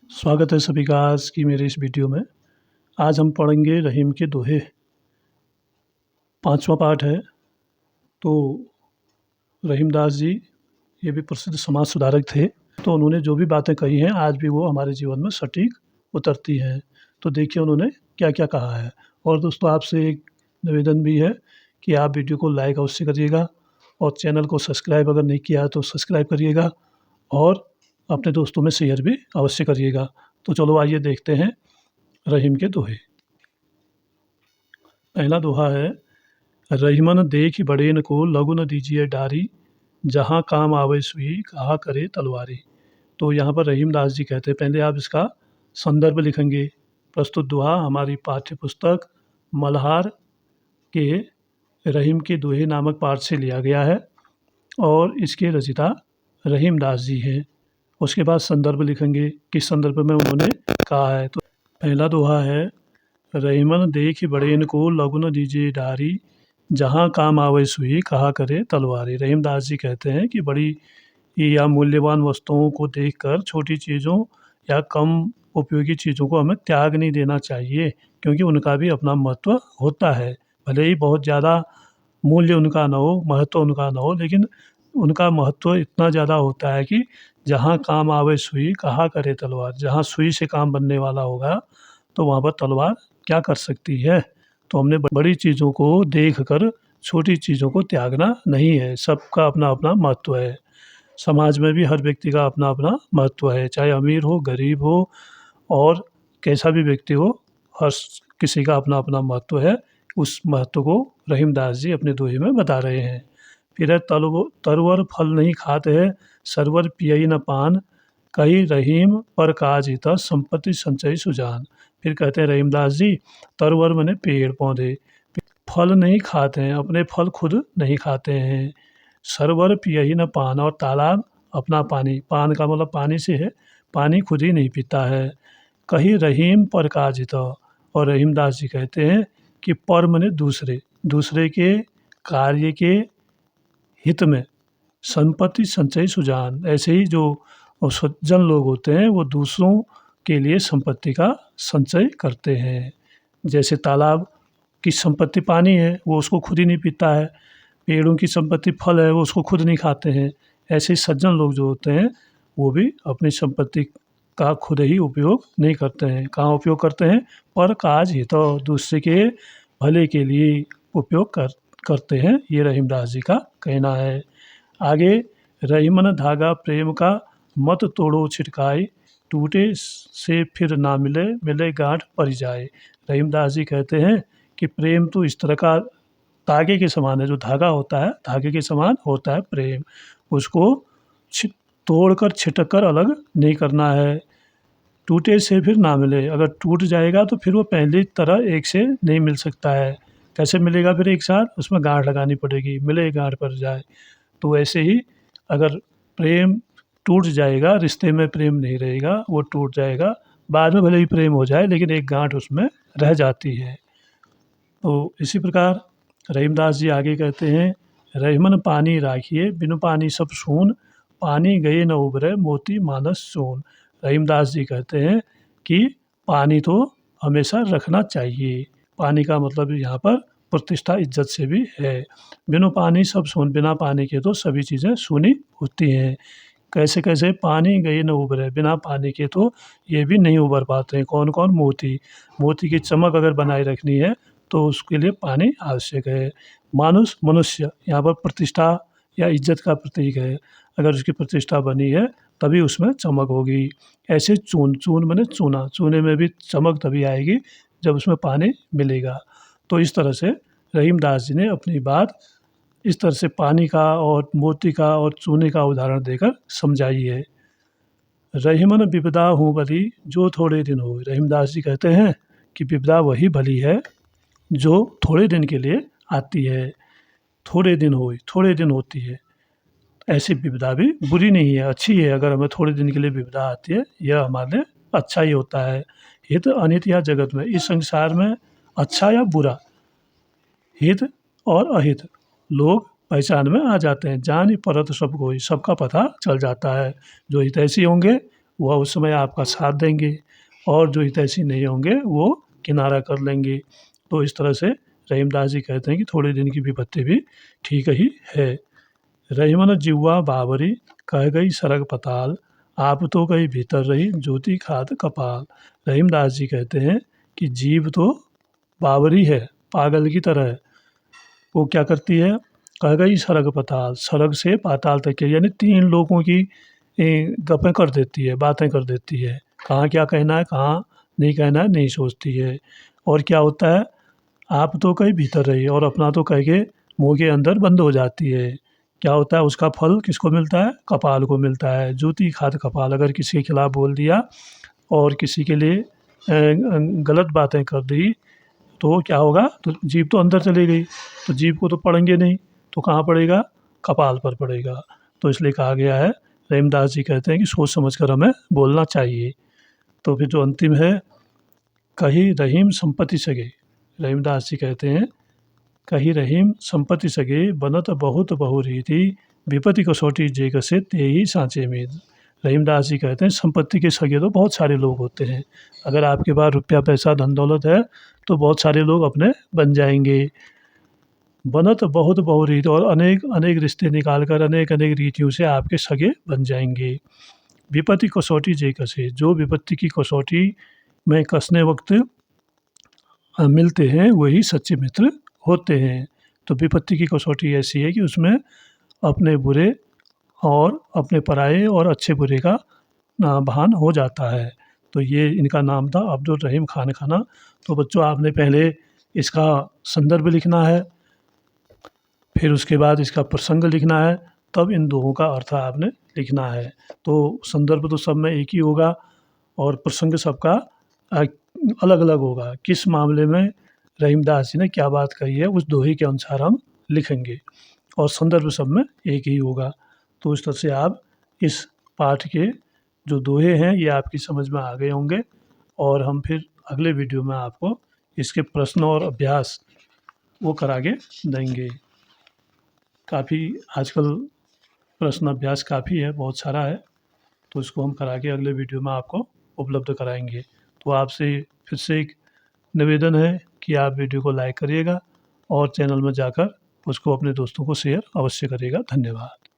स्वागत है सभी का आज की मेरे इस वीडियो में। आज हम पढ़ेंगे रहीम के दोहे। 5वां पाठ है। तो रहीमदास जी ये भी प्रसिद्ध समाज सुधारक थे। तो उन्होंने जो भी बातें कही हैं आज भी वो हमारे जीवन में सटीक उतरती हैं। तो देखिए उन्होंने क्या-क्या कहा है। और दोस्तों आपसे एक निवेदन भी है कि आप वीडियो को लाइक अवश्य करिएगा और चैनल को सब्सक्राइब अगर नहीं किया है तो सब्सक्राइब करिएगा और अपने दोस्तों में शेयर भी अवश्य करिएगा। तो चलो आइए देखते हैं रहीम के दोहे। पहला दोहा है, रहीमन देखि बड़ेन को लघु न दीजिए डारी, जहाँ काम आवे सुई कहा करे तलवारी। तो यहाँ पर रहीमदास जी कहते हैं, पहले आप इसका संदर्भ लिखेंगे। प्रस्तुत दोहा हमारी पाठ्य पुस्तक मल्हार के रहीम के दोहे नामक पाठ से लिया गया है और इसके रचिता रहीमदास जी हैं। उसके बाद संदर्भ लिखेंगे, किस संदर्भ में उन्होंने कहा है। तो पहला दोहा है, रहीमन देखि बड़ेन को लघु न दीजिए डारी, जहाँ काम आवे सुई कहा करे तलवारी। रहीमदास जी कहते हैं कि बड़ी या मूल्यवान वस्तुओं को देखकर छोटी चीज़ों या कम उपयोगी चीज़ों को हमें त्याग नहीं देना चाहिए, क्योंकि उनका भी अपना महत्व होता है। भले ही बहुत ज़्यादा मूल्य उनका ना हो, महत्व उनका ना हो, लेकिन उनका महत्व इतना ज़्यादा होता है कि जहाँ काम आवे सुई कहा करे तलवार। जहाँ सुई से काम बनने वाला होगा तो वहाँ पर तलवार क्या कर सकती है। तो हमने बड़ी चीज़ों को देख कर छोटी चीज़ों को त्यागना नहीं है। सबका अपना अपना महत्व है। समाज में भी हर व्यक्ति का अपना अपना महत्व है, चाहे अमीर हो गरीब हो और कैसा भी व्यक्ति हो, हर किसी का अपना अपना महत्व है। उस महत्व को रहीमदास जी अपने दोहे में बता रहे हैं। फिर है, तरवर फल नहीं खाते है, सरवर पियई न पान, कही रहीम पर काज हित संपत्ति संचय सुजान। फिर कहते हैं रहीमदास जी, तरवर माने पेड़ पौधे, फल नहीं खाते हैं, अपने फल खुद नहीं खाते हैं। सरवर पियई न पान, और तालाब अपना पानी, पान का मतलब पानी से है, पानी खुद ही नहीं पीता है। कहीं रहीम पर काजित, और रहीमदास जी कहते हैं कि पर माने दूसरे, दूसरे के कार्य के हित में संपत्ति संचय सुजान। ऐसे ही जो सज्जन लोग होते हैं वो दूसरों के लिए संपत्ति का संचय करते हैं। जैसे तालाब की संपत्ति पानी है, वो उसको खुद ही नहीं पीता है। पेड़ों की संपत्ति फल है, वो उसको खुद नहीं खाते हैं। ऐसे ही सज्जन लोग जो होते हैं वो भी अपनी संपत्ति का खुद ही उपयोग नहीं करते हैं। कहाँ उपयोग करते हैं? पर काज हित, तो दूसरे के भले के लिए उपयोग करते हैं। ये रहीमदास जी का कहना है। आगे, रहीमन धागा प्रेम का मत तोड़ो छिटकाई, टूटे से फिर ना मिले, मिले गांठ पड़ जाए। रहीमदास जी कहते हैं कि प्रेम तो इस तरह का धागे के समान है। जो धागा होता है धागे के समान होता है प्रेम। उसको तोड़कर छिटक कर अलग नहीं करना है। टूटे से फिर ना मिले, अगर टूट जाएगा तो फिर वो पहली तरह एक से नहीं मिल सकता है। कैसे मिलेगा फिर एक साथ? उसमें गांठ लगानी पड़ेगी, मिले गांठ पड़ जाए। तो ऐसे ही अगर प्रेम टूट जाएगा, रिश्ते में प्रेम नहीं रहेगा, वो टूट जाएगा। बाद में भले ही प्रेम हो जाए लेकिन एक गांठ उसमें रह जाती है। तो इसी प्रकार रहीमदास जी आगे कहते हैं, रहीमन पानी राखिए बिनु पानी सब सून, पानी गए न उबरे मोती मानस सोन। रहीमदास जी कहते हैं कि पानी तो हमेशा रखना चाहिए। पानी का मतलब यहाँ पर प्रतिष्ठा इज्जत से भी है। बिनु पानी सब सून, बिना पानी के तो सभी चीज़ें सूनी होती हैं। कैसे कैसे? पानी गए न उबरे, बिना पानी के तो ये भी नहीं उबर पाते हैं। कौन कौन? मोती। मोती की चमक अगर बनाए रखनी है तो उसके लिए पानी आवश्यक है। मानुष, मनुष्य यहाँ पर प्रतिष्ठा या इज्जत का प्रतीक है। अगर उसकी प्रतिष्ठा बनी है तभी उसमें चमक होगी। ऐसे चून, चून माने चूना, चूने में भी चमक तभी आएगी जब उसमें पानी मिलेगा। तो इस तरह से रहीमदास जी ने अपनी बात इस तरह से पानी का और मोती का और चूने का उदाहरण देकर समझाई है। रहीमन विपदा हूँ भली जो थोड़े दिन हो। रहीमदास जी कहते हैं कि विपदा वही भली है जो थोड़े दिन के लिए आती है। थोड़े दिन हो, थोड़े दिन होती है। ऐसी विपदा भी बुरी नहीं है, अच्छी है। अगर हमें थोड़े दिन के लिए विपदा आती है, यह हमारे लिए अच्छा ही होता है। हित अनित या जगत में, इस संसार में अच्छा या बुरा, हित और अहित लोग पहचान में आ जाते हैं। जान ही परत सब कोई, सबका पता चल जाता है। जो हितैषी होंगे वह उस समय आपका साथ देंगे, और जो हितैषी नहीं होंगे वो किनारा कर लेंगे। तो इस तरह से रहीमदास जी कहते हैं कि थोड़े दिन की विपत्ति भी ठीक ही है। रहीमन जिह्वा बावरी, कह गई सरग पताल, आप तो गई भीतर रही ज्योति खाद कपाल। रहीमदास जी कहते हैं कि जीव तो बावरी है, पागल की तरह है। वो क्या करती है, कह गई सरग पताल, सरग से पाताल तक के, यानी 3 लोगों की गपें कर देती है, बातें कर देती है। कहाँ क्या कहना है, कहाँ नहीं कहना है, नहीं सोचती है। और क्या होता है, आप तो कहीं भीतर रही, और अपना तो कह के मुँह के अंदर बंद हो जाती है। क्या होता है, उसका फल किसको मिलता है, कपाल को मिलता है। जूती खाद कपाल, अगर किसी के खिलाफ बोल दिया और किसी के लिए गलत बातें कर दी, तो क्या होगा, तो जीभ तो अंदर चली गई, तो जीभ को तो पढ़ेंगे नहीं, तो कहाँ पड़ेगा, कपाल पर पड़ेगा। तो इसलिए कहा गया है, रहीमदास जी कहते हैं कि सोच समझ कर हमें बोलना चाहिए। तो फिर जो अंतिम है, कही रहीम संपत्ति सगे, रहीमदास जी कहते हैं, कही रहीम संपत्ति सगे, बनत बहुत बहु रीति, विपत्ति कसौटी जे कसे ते ही सांचे में। रहीमदास जी कहते हैं, संपत्ति के सगे तो बहुत सारे लोग होते हैं। अगर आपके पास रुपया पैसा धन दौलत है तो बहुत सारे लोग अपने बन जाएंगे। बनत बहुत बहु रीत, और अनेक अनेक रिश्ते निकाल कर अनेक अनेक रीतियों से आपके सगे बन जाएंगे। विपत्ति कसौटी जे कसे, जो विपत्ति की कसौटी में कसने वक्त मिलते हैं वही सच्चे मित्र होते हैं। तो विपत्ति की कसौटी ऐसी है कि उसमें अपने बुरे और अपने पराये और अच्छे बुरे का भान हो जाता है। तो ये इनका नाम था अब्दुल रहीम खान खाना। तो बच्चों, आपने पहले इसका संदर्भ लिखना है, फिर उसके बाद इसका प्रसंग लिखना है, तब इन दोनों का अर्थ आपने लिखना है। तो संदर्भ तो सब में एक ही होगा और प्रसंग सबका अलग अलग होगा। किस मामले में रहीमदास जी ने क्या बात कही है, उस दोहे के अनुसार हम लिखेंगे, और संदर्भ सब में एक ही होगा। तो इस तरह से आप इस पाठ के जो दोहे हैं ये आपकी समझ में आ गए होंगे, और हम फिर अगले वीडियो में आपको इसके प्रश्न और अभ्यास वो करा के देंगे। काफ़ी आजकल प्रश्न अभ्यास काफ़ी है, बहुत सारा है, तो इसको हम करा के अगले वीडियो में आपको उपलब्ध कराएंगे। तो आपसे फिर से एक निवेदन है कि आप वीडियो को लाइक करिएगा और चैनल में जाकर उसको अपने दोस्तों को शेयर अवश्य करिएगा। धन्यवाद।